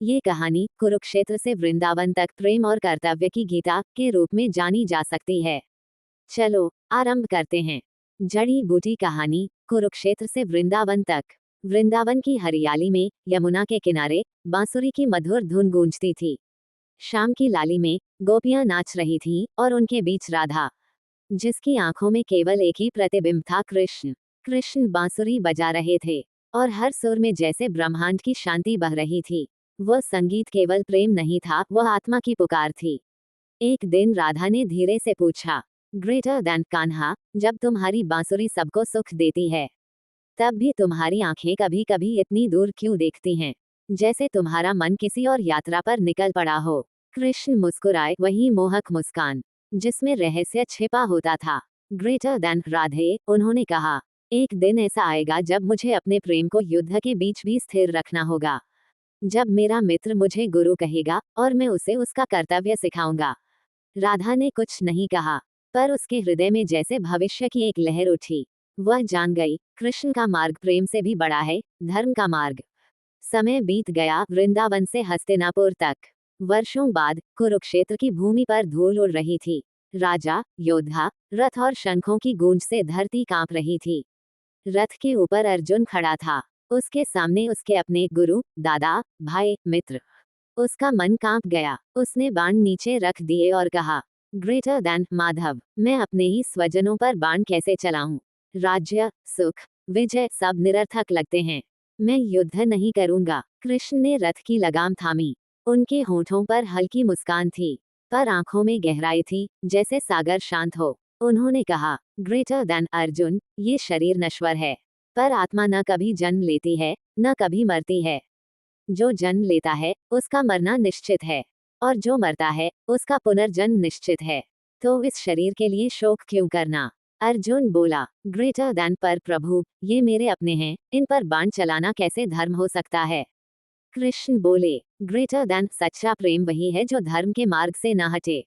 ये कहानी कुरुक्षेत्र से वृंदावन तक प्रेम और कर्तव्य की गीता के रूप में जानी जा सकती है। चलो आरंभ करते हैं। जड़ी बूटी कहानी, कुरुक्षेत्र से वृंदावन तक। वृंदावन की हरियाली में यमुना के किनारे बांसुरी की मधुर धुन गूंजती थी। शाम की लाली में गोपियां नाच रही थीं और उनके बीच राधा, जिसकी आंखों में केवल एक ही प्रतिबिंब था, कृष्ण। कृष्ण बांसुरी बजा रहे थे और हर सुर में जैसे ब्रह्मांड की शांति बह रही थी। वह संगीत केवल प्रेम नहीं था, वह आत्मा की पुकार थी। एक दिन राधा ने धीरे से पूछा, ग्रेटर दैन कान्हा, जब तुम्हारी बांसुरी सबको सुख देती है, तब भी तुम्हारी आंखें कभी कभी इतनी दूर क्यों देखती हैं, जैसे तुम्हारा मन किसी और यात्रा पर निकल पड़ा हो। कृष्ण मुस्कुराए, वही मोहक मुस्कान जिसमें रहस्य छिपा होता था। ग्रेटर दैन राधे, उन्होंने कहा, एक दिन ऐसा आएगा जब मुझे अपने प्रेम को युद्ध के बीच भी स्थिर रखना होगा। जब मेरा मित्र मुझे गुरु कहेगा और मैं उसे उसका कर्तव्य सिखाऊंगा। राधा ने कुछ नहीं कहा, पर उसके हृदय में जैसे भविष्य की एक लहर उठी। वह जान गई, कृष्ण का मार्ग प्रेम से भी बड़ा है, धर्म का मार्ग। समय बीत गया, वृंदावन से हस्तिनापुर तक। वर्षों बाद कुरुक्षेत्र की भूमि पर धूल उड़ रही थी। राजा, योद्धा, रथ और शंखों की गूंज से धरती कांप रही थी। रथ के ऊपर अर्जुन खड़ा था, उसके सामने उसके अपने गुरु, दादा, भाई, मित्र। उसका मन कांप गया। उसने बाण नीचे रख दिए और कहा, ग्रेटर दैन माधव, मैं अपने ही स्वजनों पर बाण कैसे चलाऊं। राज्य, सुख, विजय सब निरर्थक लगते हैं। मैं युद्ध नहीं करूंगा। कृष्ण ने रथ की लगाम थामी। उनके होठों पर हल्की मुस्कान थी, पर आंखों में गहराई थी, जैसे सागर शांत हो। उन्होंने कहा, ग्रेटर दैन अर्जुन, ये शरीर नश्वर है, पर आत्मा न कभी जन्म लेती है, न कभी मरती है। जो जन्म लेता है उसका मरना निश्चित है, और जो मरता है उसका पुनर्जन्म निश्चित है। तो इस शरीर के लिए शोक क्यों करना। अर्जुन बोला, ग्रेटर दैन, पर प्रभु, ये मेरे अपने हैं, इन पर बाण चलाना कैसे धर्म हो सकता है। कृष्ण बोले, ग्रेटर दैन, सच्चा प्रेम वही है जो धर्म के मार्ग से न हटे।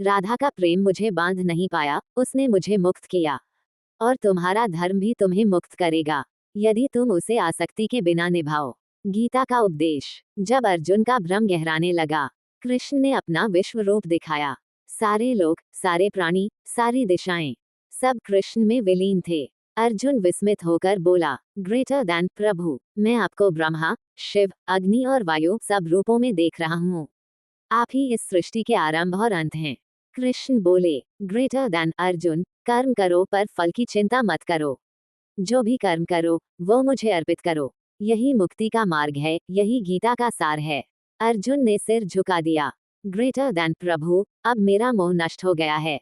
राधा का प्रेम मुझे बांध नहीं पाया, उसने मुझे मुक्त किया। और तुम्हारा धर्म भी तुम्हें मुक्त करेगा, यदि तुम उसे आसक्ति के बिना निभाओ। गीता का उपदेश। जब अर्जुन का भ्रम गहराने लगा, कृष्ण ने अपना विश्व रूप दिखाया। सारे लोग, सारे प्राणी, सारी दिशाएं, सब कृष्ण में विलीन थे। अर्जुन विस्मित होकर बोला, ग्रेटर दैन प्रभु, मैं आपको ब्रह्मा, शिव, अग्नि और वायु सब रूपों में देख रहा हूँ। आप ही इस सृष्टि के आरंभ और अंत हैं। कृष्ण बोले, ग्रेटर दैन अर्जुन, कर्म करो पर फल की चिंता मत करो। जो भी कर्म करो वो मुझे अर्पित करो। यही मुक्ति का मार्ग है, यही गीता का सार है। अर्जुन ने सिर झुका दिया। ग्रेटर दैन प्रभु, अब मेरा मोह नष्ट हो गया है।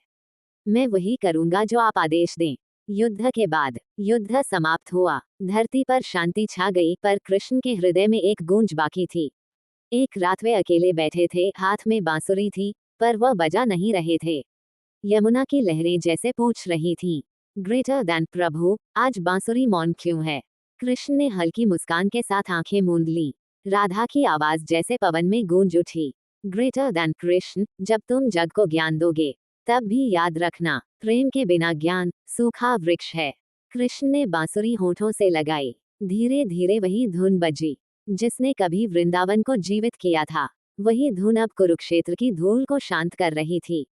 मैं वही करूंगा जो आप आदेश दें। युद्ध के बाद युद्ध समाप्त हुआ। धरती पर शांति छा गई, पर कृष्ण के हृदय में एक गूंज बाकी थी। एक रात वे अकेले बैठे थे, हाथ में बांसुरी थी, पर वह बजा नहीं रहे थे। यमुना की लहरें जैसे पूछ रही थीं, ग्रेटर दैन प्रभु, आज बांसुरी मौन क्यों है। कृष्ण ने हल्की मुस्कान के साथ आंखें मूंद ली। राधा की आवाज जैसे पवन में गूंज उठी, ग्रेटर दैन कृष्ण, जब तुम जग को ज्ञान दोगे, तब भी याद रखना, प्रेम के बिना ज्ञान सूखा वृक्ष है। कृष्ण ने बांसुरी होठों से लगाई। धीरे धीरे वही धुन बजी जिसने कभी वृंदावन को जीवित किया था। वही धुन अब कुरुक्षेत्र की धूल को शांत कर रही थी।